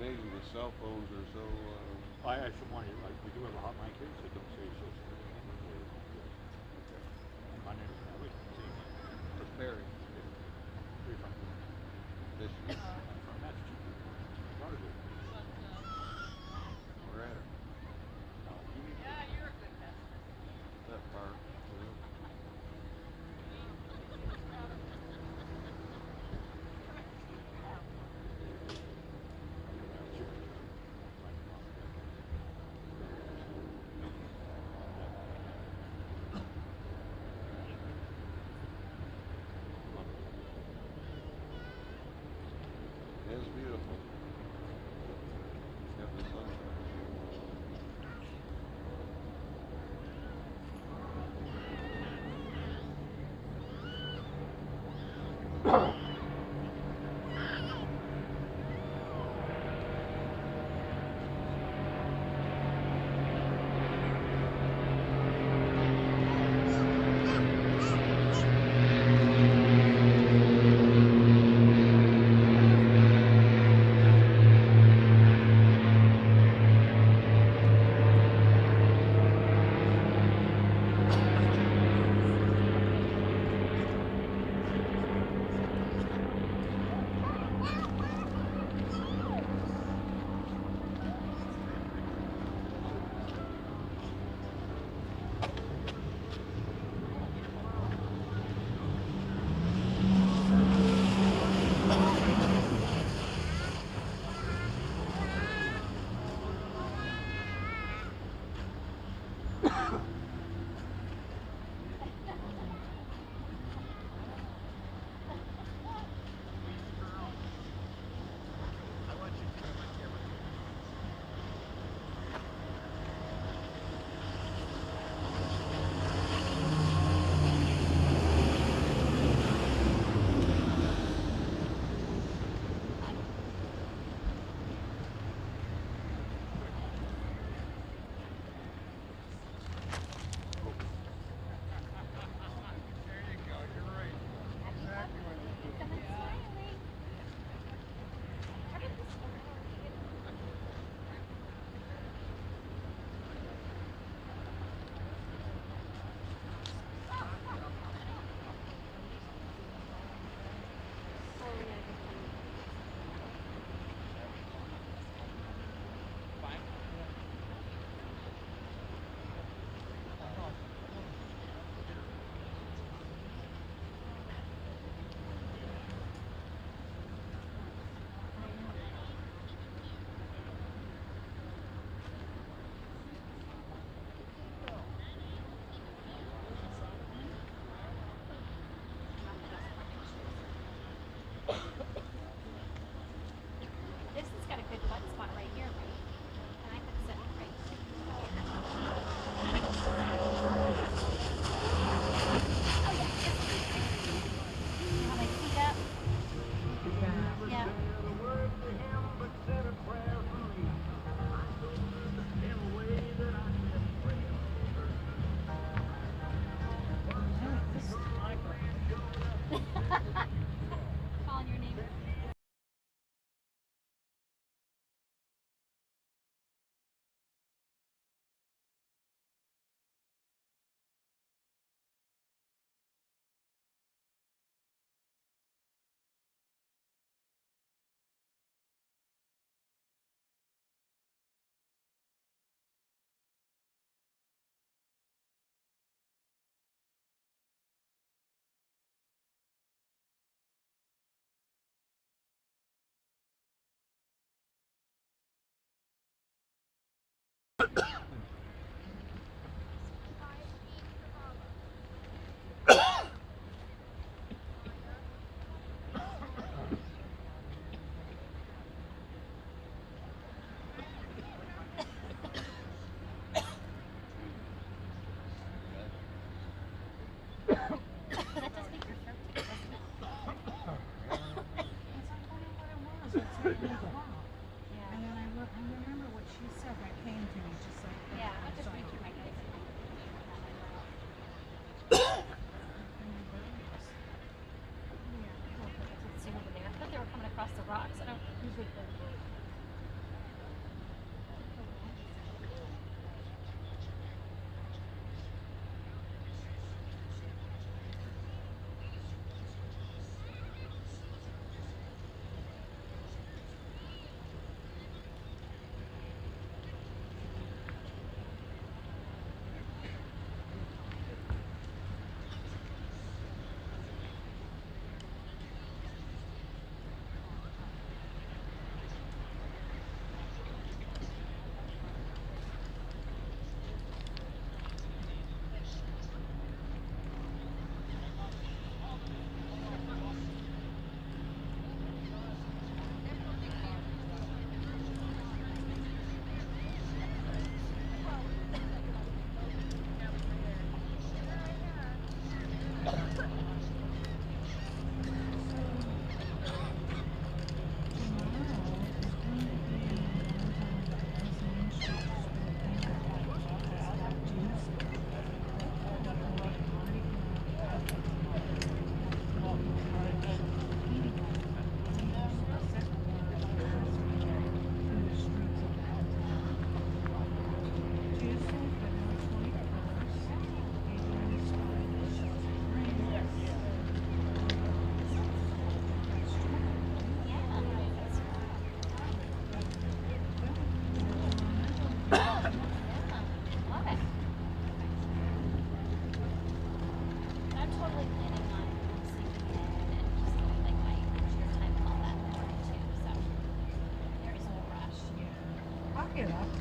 amazing. The cell phones are so. I actually want you, like, we do have a hotline here, so don't say social security number or Okay. my name is Barry. It's Barry. Where you from? Michigan. I'm from Massachusetts. My daughter's here. We're at it. No, you need to. That part. It's beautiful. Got the sunshine.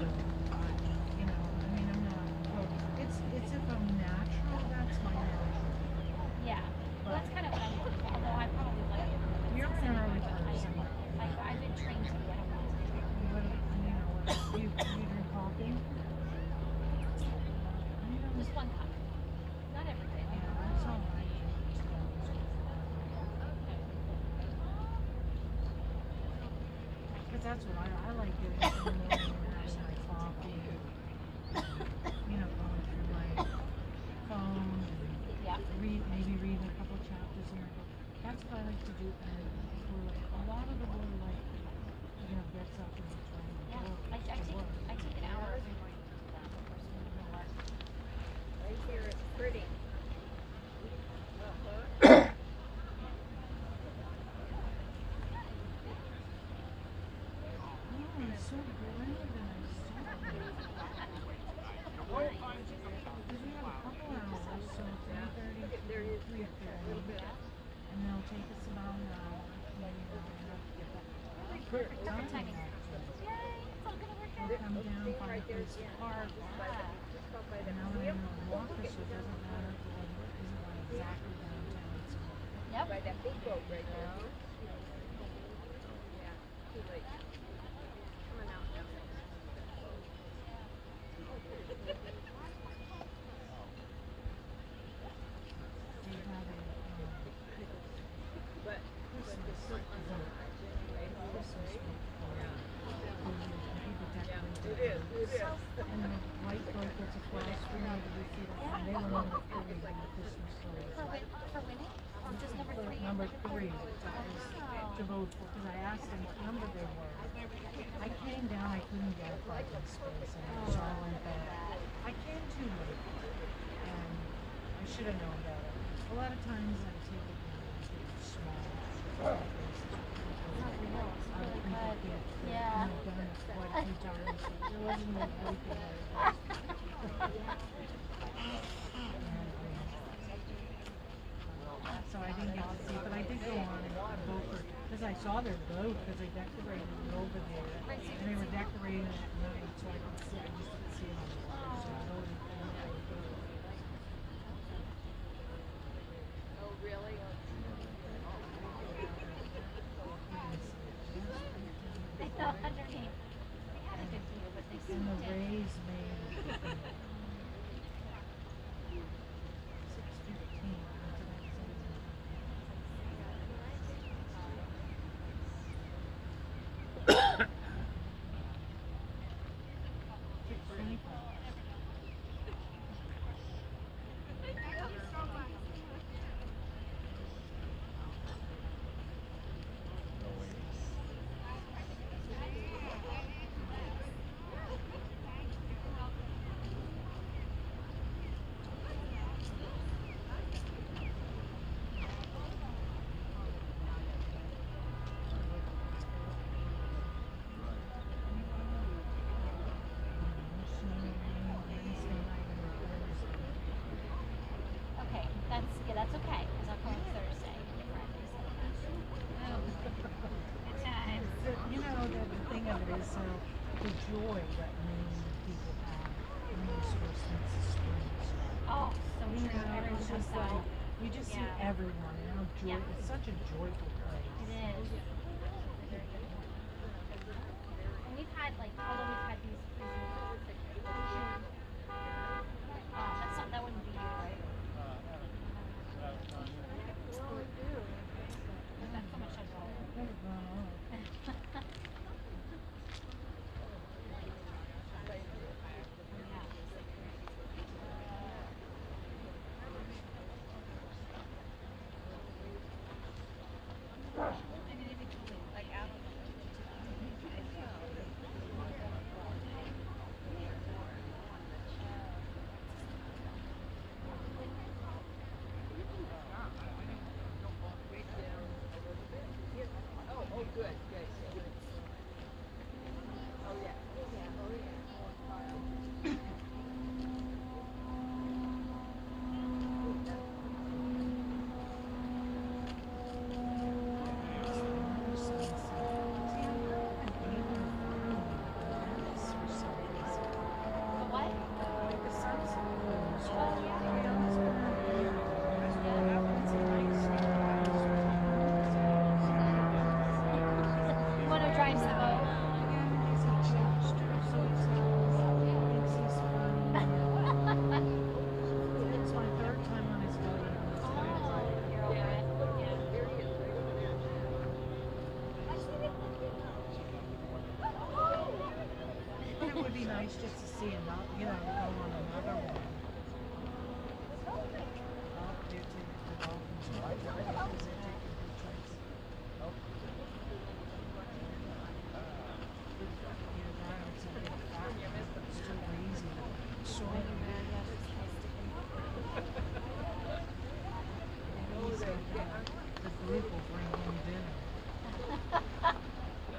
So, you know, I mean, I'm not. Well, it's if I'm natural, that's my natural. Yeah. Well, that's kind of what I'm looking for. Although I probably like it. You're an early person. I've been trained to be. I don't want to be. What, you know, what, you drink coffee? Just one cup. Not every day. Yeah, that's all I drink. Because that's what I like doing in the morning, having my coffee, you know, going through my phone, Yeah. maybe reading a couple chapters in my book. That's what I like to do. And we're like, a lot of the world, like, you know, gets up and it's trying to Yeah. work. I take an hour every morning to do that. Right here, it's pretty. Oh, it's so great that I saw it. Because we have a couple hours, so 3:30 to 3:30. And they'll take us about an hour, maybe an hour and a half to get back. Perfect timing, actually. Yay! It's all gonna work out. We'll come down, find a place to park. And now that I'm a walker, so it doesn't matter if the weather isn't like exactly downtown. It's Yep. By that big boat right now. Yeah, too late. Coming out now. they have a But Christmas event. Christmas week. People decorate it is, it is. And the white boat gets a flash screen over the feet, and they were number 3 on the Christmas story. For winning? Or just number 3? Number 3 that was to vote for, because I asked them what number they were. I came down, I couldn't get a parking space, and I was all like that. I came too late, and I should have known better. A lot of times I take advantage of the small places. Other people get Yeah. I've done it quite a few times, so there wasn't anything like so I didn't get to see it, but I did go on and vote for, because I saw their boat, because they decorated it over there, and they were decorating it at night, so I could see, I just didn't see it on the water, so I voted for them. Oh, really? I know underneath. They had a good view, but they And the seemed to. Rays made 6:15. Okay, that's okay, because I'll come on Thursday. Good times. You know, the thing of it is, the joy that many people have when this first meets the spring. Oh, so You true. know, Everyone it's comes just like, out. you just see Yeah. everyone, and how joy, Yeah. it's such a joyful place. It is. And we've had although we've had these that wouldn't be you, right? We've got so much sugar all over. Never gone on. Maybe they be nice just to see another, you know, go on another one. Oh, they're taking the dolphins. They're taking pictures. Either that or it's a big fat one. It's too lazy to short them. The group will bring home dinner.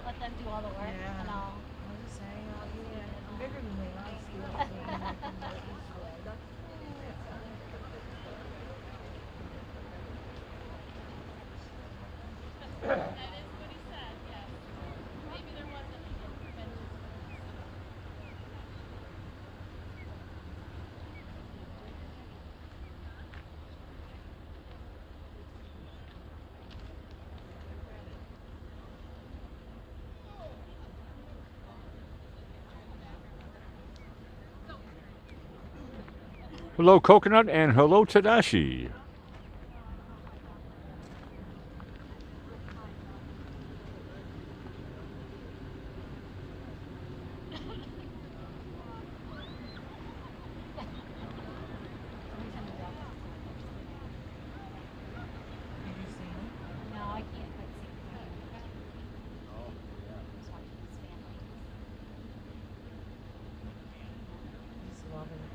Let them do all the work Yeah. and all. I'll just hang out here. I'm bigger than they are still. So I can work this way. Hello, Coconut, and hello, Tadashi. Have you seen him? No, I can't quite see him. Just watching his family. He's loving it.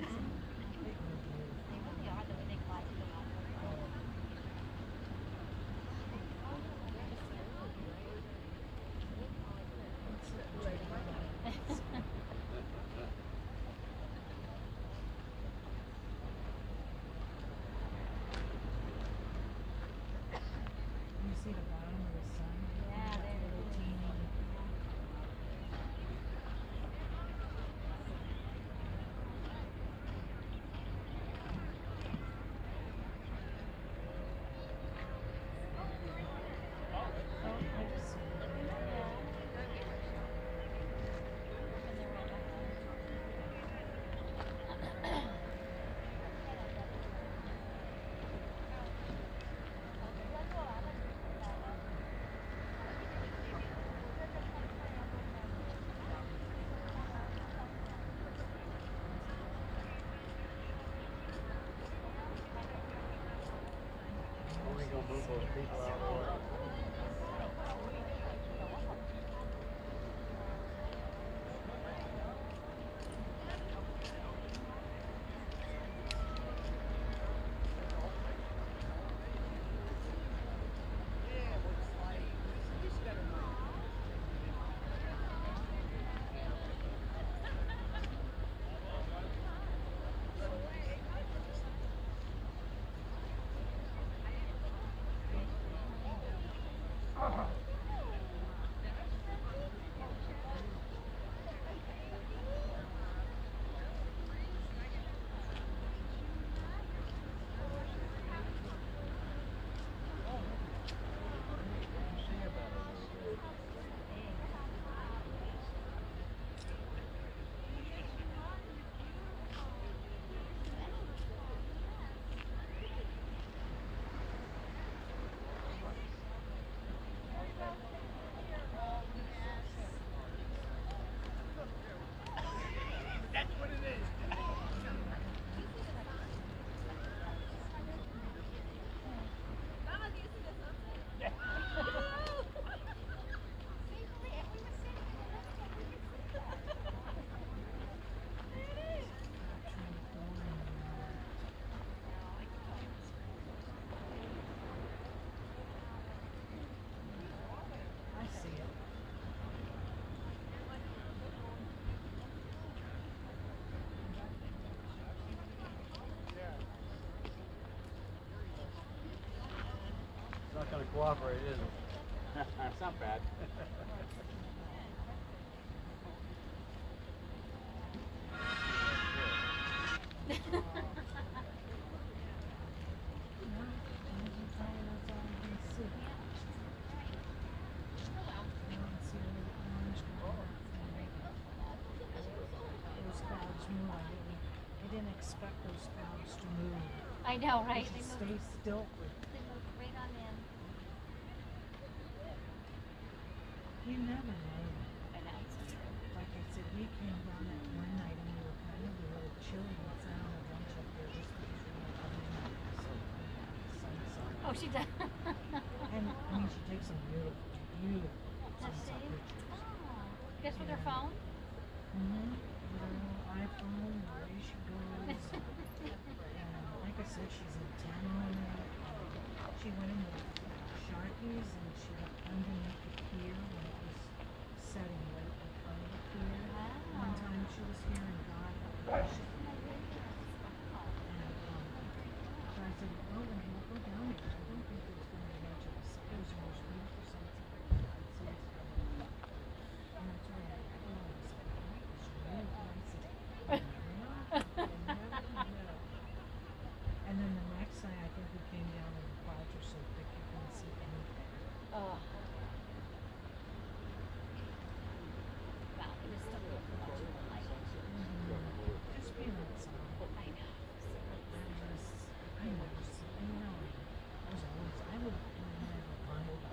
They were beautiful. They really are the way they fly through the water. You see the bottom of the sun? Yeah, they're Little teeny. Oh, I just see it. We gonna move those people out of the way. I see it. It's not gonna cooperate, is it? It's not bad. I didn't expect those clouds to move. I know, right? They They stay move, still. they move right on in. You never know. I know, it's so true. Like I say, we came down that one night and we were kind of a little chilly. It's out on a bunch up there just because we were coming in that sunset. Oh, she does. And I mean, she takes some beautiful, beautiful Does she? sunset pictures. Oh. Just with her phone? Mm-hmm. With her little iPhone, the way she goes. And like I said, she's antenna on it. She went in with Sharkies and she got underneath the pier when it was setting right in front of the pier. Wow. One time she was here and got it. And so I said, well, when we'll go down there, I don't think there's going to be much of a sun. It was the most beautiful sunset I've seen. And I told her, oh, it's really nice. I said, and then the next night, I think we came down and the clouds were so thick you couldn't see anything. Oh. Wow, it was still beautiful watching the light. Just being outside. I know. I never see, you know, I would never find out.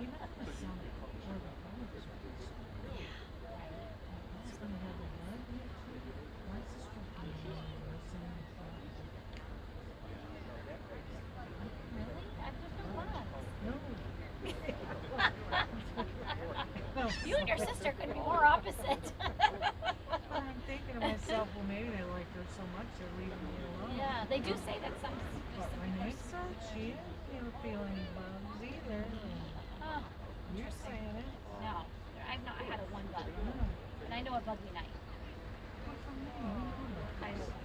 Even in the summer, where the colors are so good. It's gonna have a rug here too. My sister came in and was saying that. Really? I don't know what. No. You and your sister couldn't be more opposite. I'm thinking to myself, well, maybe they like her so much they're leaving me alone. Yeah, they do say that some. But Renee said she didn't feel any bugs either. Oh, You're saying it. no, I've not had a one bug, No. and I know a buggy night. Good for me. I know.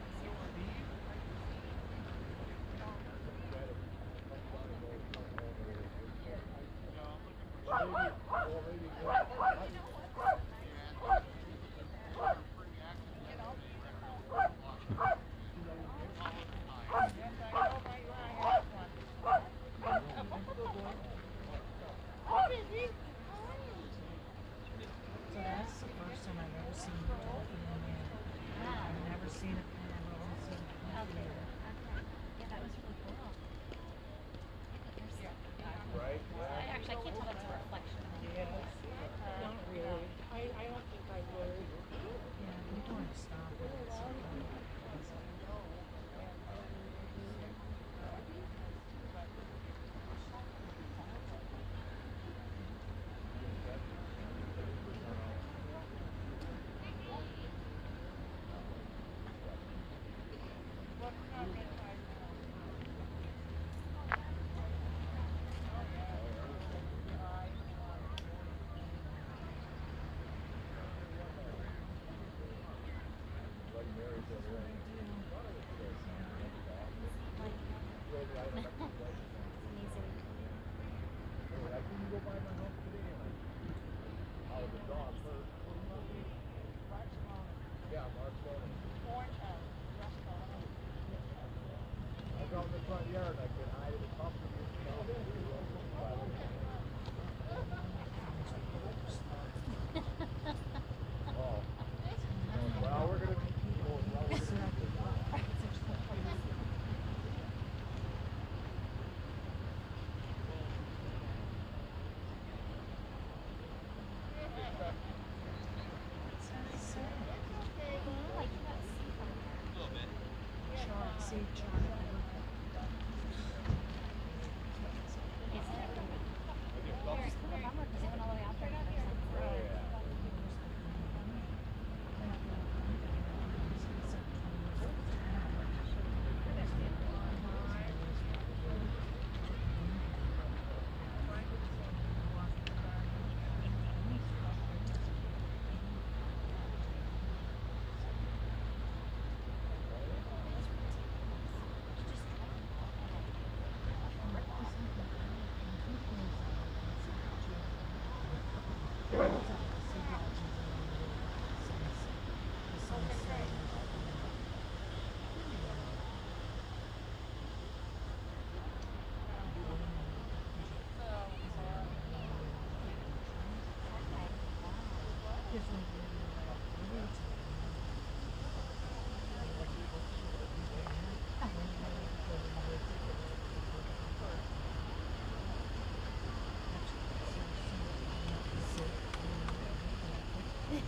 So that's the first time I've ever seen a dolphin in there. I've never seen a panda, I've only seen a panda. Okay. Yeah, that was really cool. Actually, I can't tell if it's a reflection. Not really. I don't think I would. Yeah, we don't want to stop it. It's so good.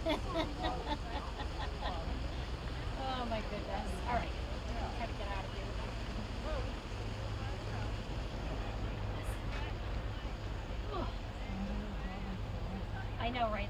Oh my goodness. All right. Let's have to get out of here. Whew. I know, right?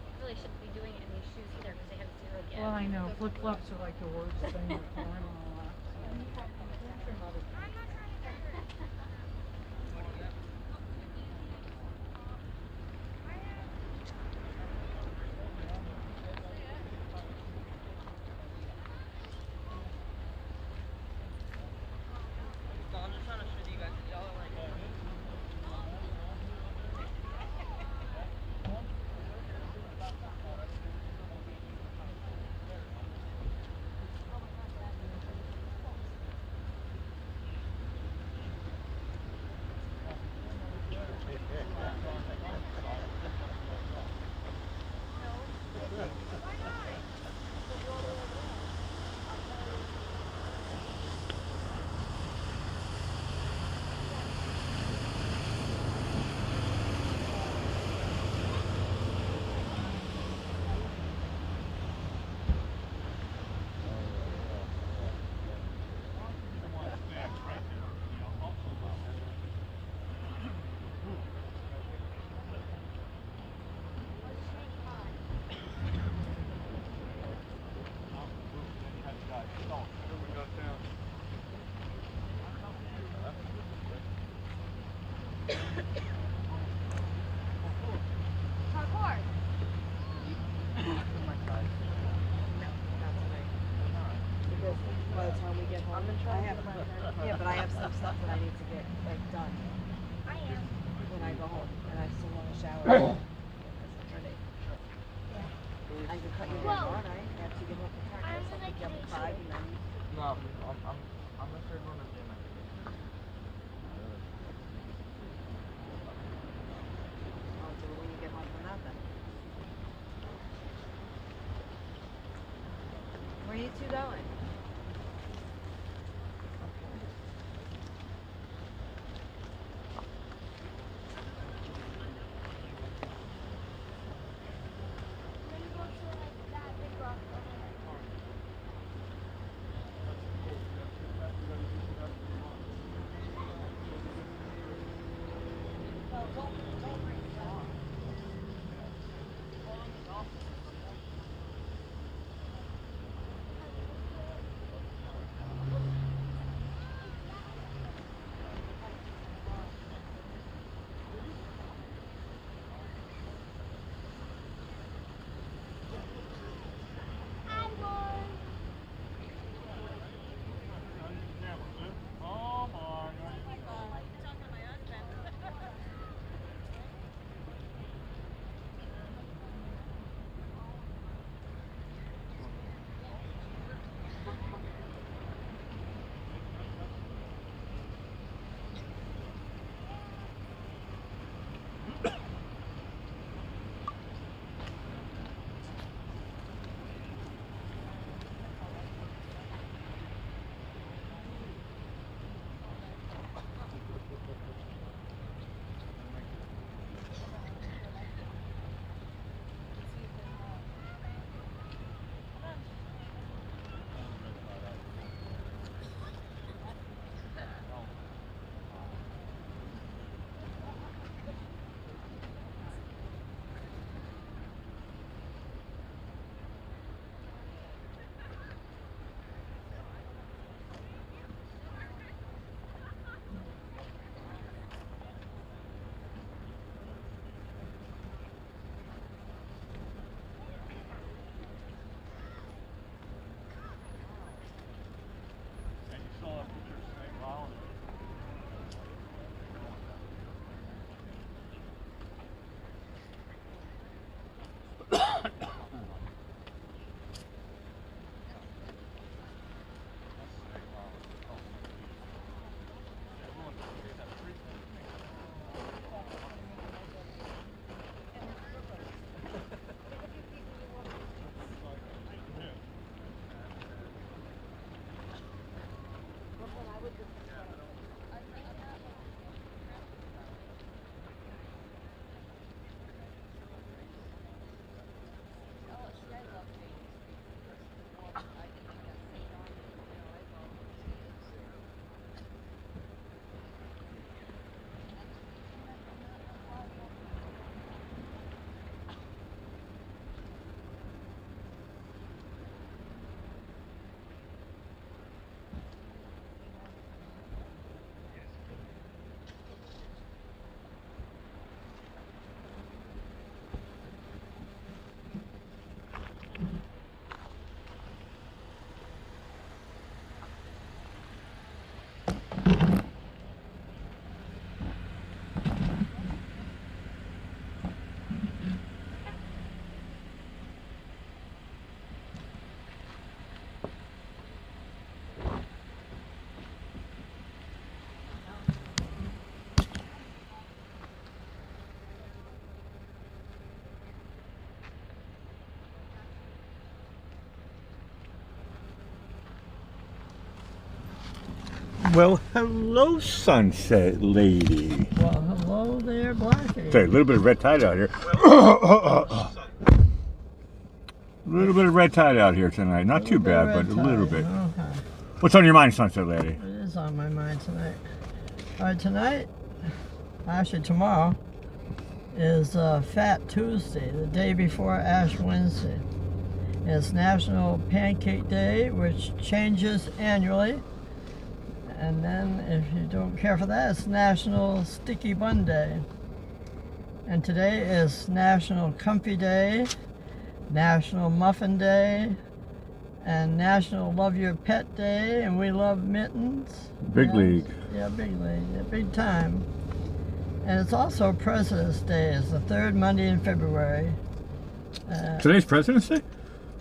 It's really shouldn't be doing it in these shoes either because they have zero get. Well, I know, flip-flops are like the worst thing with corn and all that. By the time we get home, I have, yeah, but I have some stuff that I need to get like done I am. when I go home, and I still want to shower. Because it's ready. I can cut your hair Well, tomorrow night after you get home from practice. I'm gonna You have get a cry, and then No, I'm not sure going to do that. I'll do it when you get home from that then. Where are you two going? Well, hello, sunset lady. Well, hello there, Blackie. Okay, a little bit of red tide out here. A little bit of red tide out here tonight. Not too bad, but a little bit. Okay. What's on your mind, sunset lady? It is on my mind tonight. All right, tonight, actually tomorrow, is Fat Tuesday, the day before Ash Wednesday. It's National Pancake Day, which changes annually. And then, if you don't care for that, it's National Sticky Bun Day. And today is National Comfy Day, National Muffin Day, and National Love Your Pet Day, and we love mittens. Big league. Yeah, big league, yeah, big time. And it's also President's Day. It's the third Monday in February. Today's President's Day?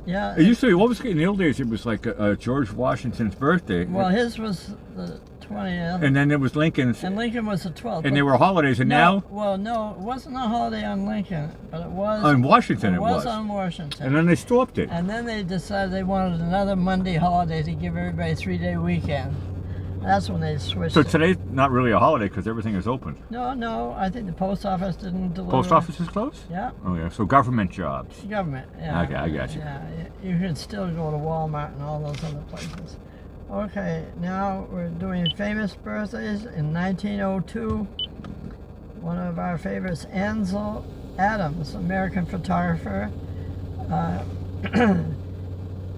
Yeah. It used to be, what was it, in the old days, it was like George Washington's birthday. Well, his was the 20th. And then there was Lincoln's. And Lincoln was the 12th. And they were holidays, and now? Well, no, it wasn't a holiday on Lincoln, but it was. On Washington it was. On Washington. And then they stopped it. And then they decided they wanted another Monday holiday to give everybody a 3-day weekend. That's when they switched So it. today's not really a holiday because everything is open. No, I think the post office didn't deliver. Post office is closed? Yeah. Oh yeah, so government jobs. Government, yeah. Okay, I got you. Yeah, you can still go to Walmart and all those other places. Okay, now we're doing famous birthdays. In 1902, one of our favorites, Ansel Adams, American photographer.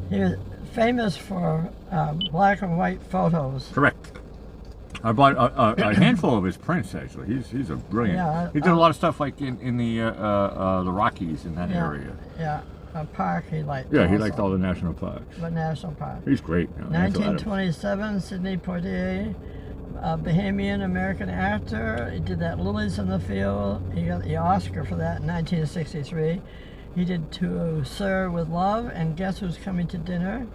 He was famous for black and white photos. Correct. I bought a handful of his prints actually. He's a brilliant. Yeah, he did a lot of stuff like in the Rockies in that area. Yeah, a park he liked. Yeah, he also. liked all the national parks. But national park. He's great. You know, Ansel Adams. 1927, Sidney Poitier, a Bahamian American actor. He did that Lilies in the Field. He got the Oscar for that in 1963. He did To Sir with Love and Guess Who's Coming to Dinner.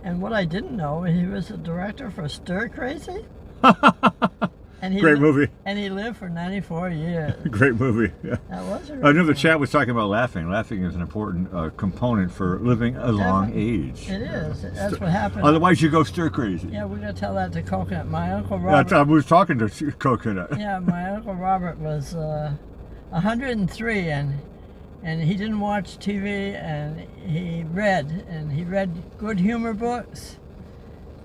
And what I didn't know, he was the director for Stir Crazy. And Great movie. And he lived for 94 years. Great movie. Yeah. That was a I know the chat was talking about laughing. Laughing is an important component for living a long age. It is. That's what happened. Otherwise, you go stir crazy. Yeah, we're going to tell that to Coconut. My Uncle Robert. I was talking to Coconut. Yeah, my Uncle Robert was 103 and he didn't watch TV and he read good humor books.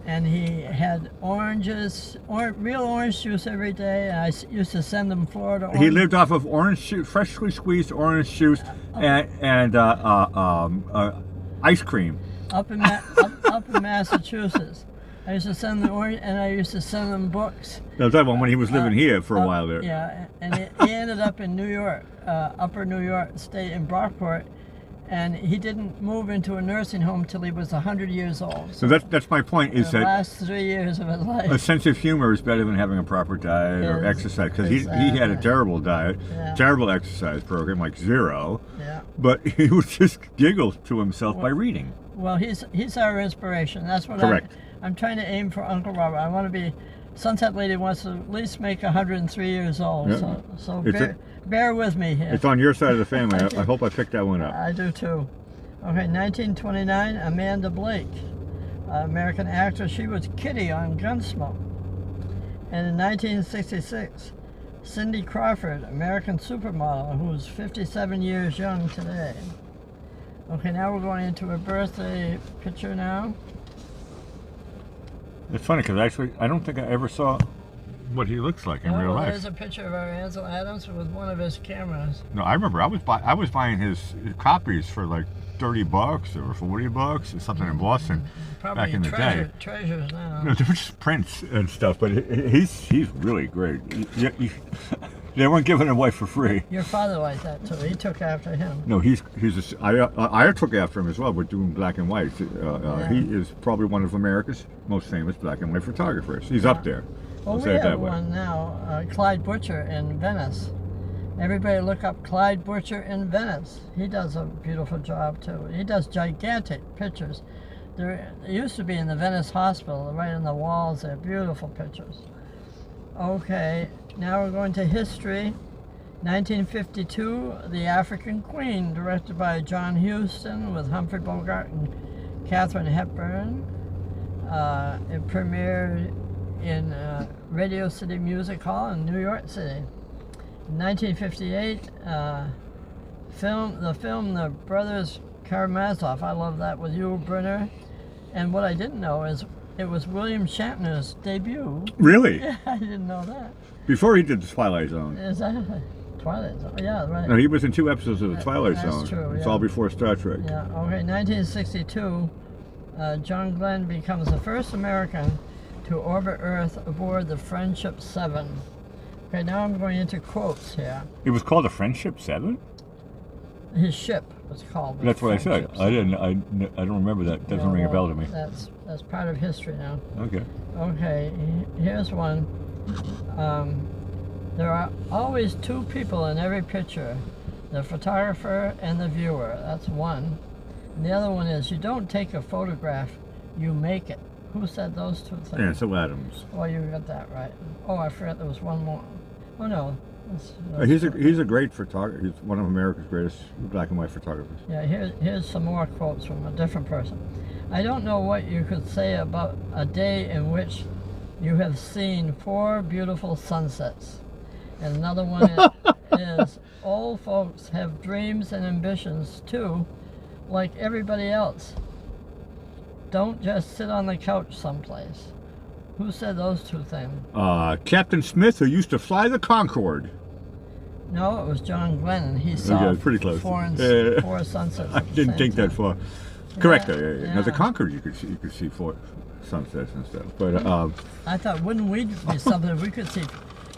And he had oranges, real orange juice every day. And I used to send them Florida orange. He lived off of orange juice, freshly squeezed orange juice, and ice cream. Up in Massachusetts. I used to send them orange, and I used to send them books. That was when he was living here for a while there. Yeah, and he ended up in New York, Upper New York State in Brockport. And he didn't move into a nursing home till he was 100 years old. So that's my point, is the that last 3 years of his life. a sense of humor is better than having a proper diet or exercise. Because he had a terrible diet, terrible exercise program, like zero. Yeah. But he would just giggle to himself by reading. Well, he's our inspiration. That's what Correct. I'm trying to aim for Uncle Robert. I want to be, Sunset Lady wants to at least make 103 years old. Yeah. So bear with me here. It's on your side of the family. I hope I picked that one up. I do too. Okay, 1929, Amanda Blake, American actress. She was Kitty on Gunsmoke. And in 1966, Cindy Crawford, American supermodel, who's 57 years young today. Okay, now we're going into a birthday picture now. It's funny because actually I don't think I ever saw what he looks like in real life. There's a picture of our Ansel Adams with one of his cameras. No, I remember I was buying his copies for like $30 or $40 or something in Boston. Probably back in the day. Treasures now. No, they were just prints and stuff, but he's really great. They weren't giving it away for free. Your father liked that too. He took after him. No, I took after him as well. We're doing black and white. He is probably one of America's most famous black and white photographers. He's up there. Well, we have one now, Clyde Butcher in Venice. Everybody look up Clyde Butcher in Venice. He does a beautiful job too. He does gigantic pictures. They used to be in the Venice Hospital, right on the walls. They're beautiful pictures. Okay, now we're going to history. 1952, The African Queen, directed by John Huston with Humphrey Bogart and Katharine Hepburn. It premiered in Radio City Music Hall in New York City. In 1958, the film The Brothers Karamazov, I love that, with Yul Brynner. And what I didn't know is it was William Shatner's debut. Really? I didn't know that. Before he did the Twilight Zone. Is that Twilight Zone? Yeah, right. No, he was in 2 episodes of the Twilight That's Zone. true, It's yeah. all before Star Trek. Yeah, okay, 1962, John Glenn becomes the first American to orbit Earth aboard the Friendship 7. Okay, now I'm going into quotes here. It was called the Friendship 7? His ship was called the That's what I said. Friendship I 7. I don't remember that. Doesn't Yeah, ring a well, bell to me. That's part of history now. Okay. Okay, here's one. There are always 2 people in every picture, the photographer and the viewer. That's one. And the other one is, you don't take a photograph, you make it. Who said those 2 things? Ansel Adams. Well, you got that right. Oh, I forgot there was one more. Oh no. He's a great photographer. He's one of America's greatest black and white photographers. Yeah, here's some more quotes from a different person. I don't know what you could say about a day in which you have seen 4 beautiful sunsets. And another one is old folks have dreams and ambitions too, like everybody else. Don't just sit on the couch someplace. Who said those 2 things? Captain Smith, who used to fly the Concorde. No, it was John Glenn, and he saw pretty close. 4 sunsets. I at the didn't same think time. that far. Correct. Yeah, Yeah. Now the yeah. Concorde, you could see 4 sunsets and stuff. But I thought, wouldn't we be something if we could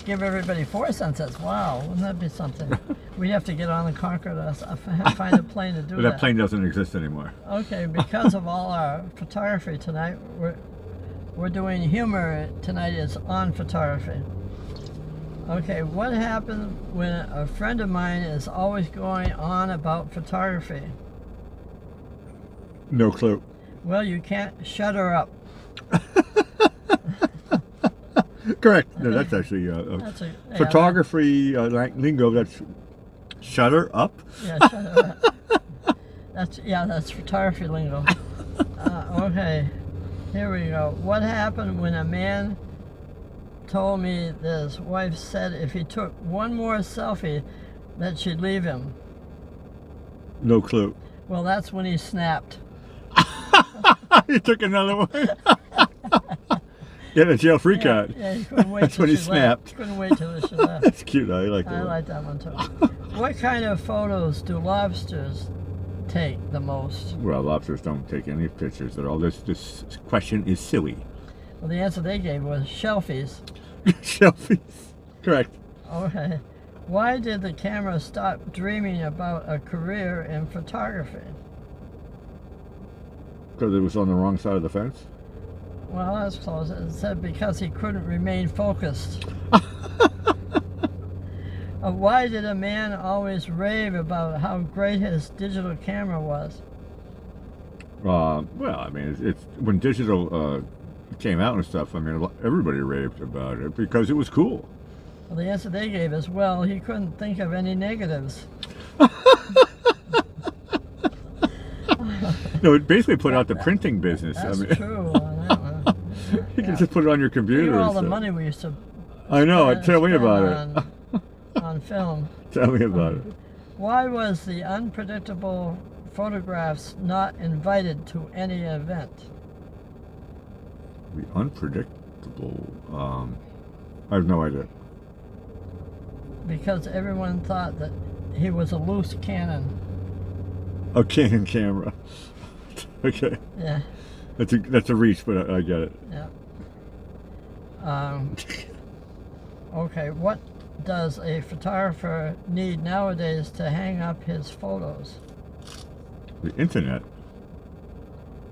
give everybody 4 sunsets? Wow, wouldn't that be something? We'd have to get on the Concorde, find a plane to do but that plane doesn't exist anymore. Okay, because of all our photography tonight, we're doing humor tonight is on photography. Okay, what happens when a friend of mine is always going on about photography? No clue. Well, you can't shut her up. Correct. No, that's actually photography lingo. That's shutter up. Yeah, shut her up. That's photography lingo. Okay, here we go. What happened when a man told me that his wife said if he took one more selfie that she'd leave him? No clue. Well, that's when he snapped. He took another one. Get a jail free card. Yeah, he couldn't wait That's till when he she snapped. left. Couldn't wait till she left. That's cute. I like that. I one. like that one too. What kind of photos do lobsters take the most? Well, lobsters don't take any pictures at all. This question is silly. Well, the answer they gave was selfies. Selfies. Correct. Okay. Why did the camera stop dreaming about a career in photography? Because it was on the wrong side of the fence. Well, that's close. It said because he couldn't remain focused. Why did a man always rave about how great his digital camera was? Well, I mean, it's when digital came out and stuff. I mean, everybody raved about it because it was cool. Well, the answer they gave is, well, he couldn't think of any negatives. No, it basically put out the printing business. That's I mean, true on that one. you can just put it on your computer. Think of all and the stuff. money we used to I know. Tell me spend about it. on film. Tell me about it. Why was the unpredictable photographs not invited to any event? The unpredictable. I have no idea. Because everyone thought that he was a loose cannon. A Canon camera. Okay. Yeah, That's a reach, but I get it. yeah. Okay, what does a photographer need nowadays to hang up his photos? The internet.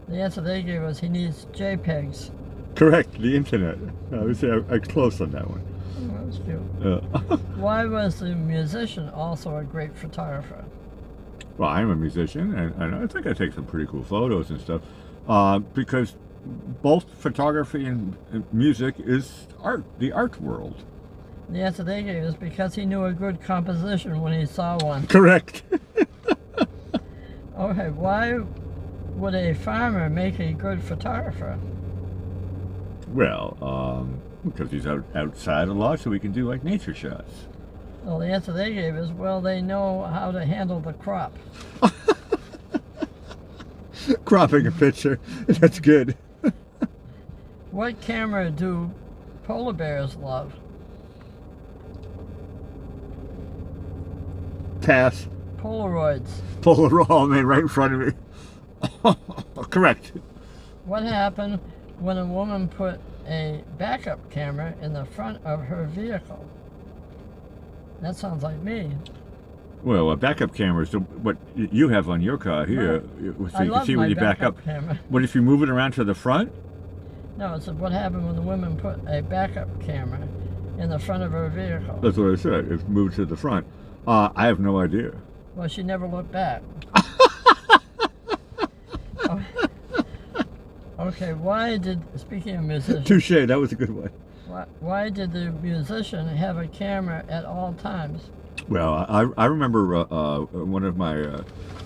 The answer they gave was he needs JPEGs. Correct. The internet. I would say I'm close on that one. Oh, that's cute. Why was the musician also a great photographer? Well, I'm a musician, and I think I take some pretty cool photos and stuff. Because both photography and music is art, the art world. The answer they gave is because he knew a good composition when he saw one. Correct. Okay, why would a farmer make a good photographer? Well, because he's outside a lot, so we can do like nature shots. Well, the answer they gave is, well, they know how to handle the crop. Cropping a picture. That's good. What camera do polar bears love? Pass. Polaroids. Polaroid, man, right in front of me. Correct. What happened when a woman put a backup camera in the front of her vehicle? That sounds like me. Well, a backup camera is what you have on your car here. So I you can love see my when you back up. backup camera. What if you move it around to the front? No, it's what happened when the woman put a backup camera in the front of her vehicle. That's what I said. If move it to the front. I have no idea. Well, she never looked back. Oh. Okay, speaking of musicians, Touche, that was a good one. why did the musician have a camera at all times? Well, I remember one of my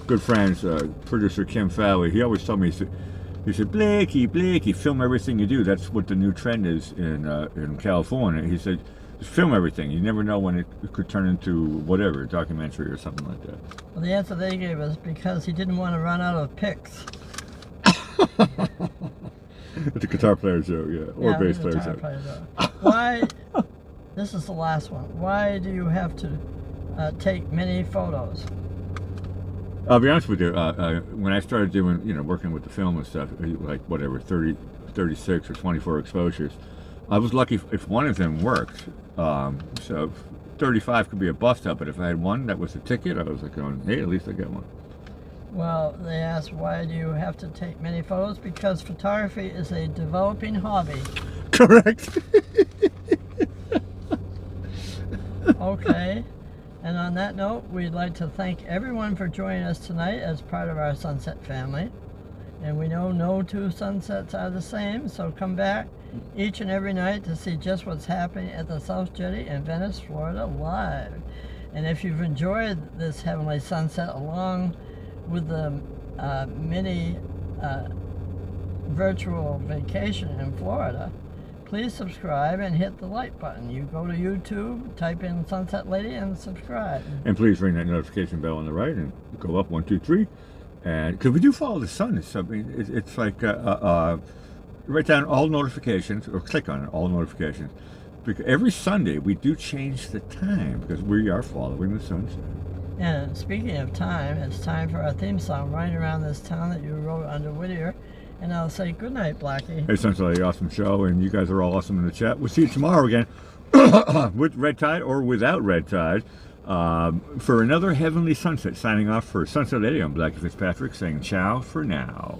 good friends, producer Kim Fowley, he always told me, he said, Blakey, film everything you do. That's what the new trend is in California. He said, just film everything. You never know when it could turn into whatever, a documentary or something like that. Well, the answer they gave us because he didn't want to run out of picks. It's a guitar player joke, yeah. Or bass player joke. Why, this is the last one, why do you have to take many photos? I'll be honest with you, when I started doing, working with the film and stuff, like whatever, 30, 36 or 24 exposures, I was lucky if one of them worked. So 35 could be a bust up, but if I had one that was a ticket, I was like going, hey, at least I got one. Well, they asked, why do you have to take many photos? Because photography is a developing hobby. Correct. Okay. And on that note, we'd like to thank everyone for joining us tonight as part of our Sunset family. And we know no two sunsets are the same, so come back each and every night to see just what's happening at the South Jetty in Venice, Florida, live. And if you've enjoyed this heavenly sunset along with the mini virtual vacation in Florida, please subscribe and hit the like button. You go to YouTube, type in Sunset Lady and subscribe. And please ring that notification bell on the right and go up 1, 2, 3. And because we do follow the sun, it's like write down all notifications or click on it, all notifications. Because every Sunday we do change the time because we are following the sunset. And speaking of time, it's time for our theme song, Riding Around This Town, that you wrote under Whittier. And I'll say good night, Blackie. Hey, Sunset Lady, awesome show, and you guys are all awesome in the chat. We'll see you tomorrow again with red tide or without red tide for another heavenly sunset. Signing off for Sunset Lady, I'm Blackie Fitzpatrick saying ciao for now.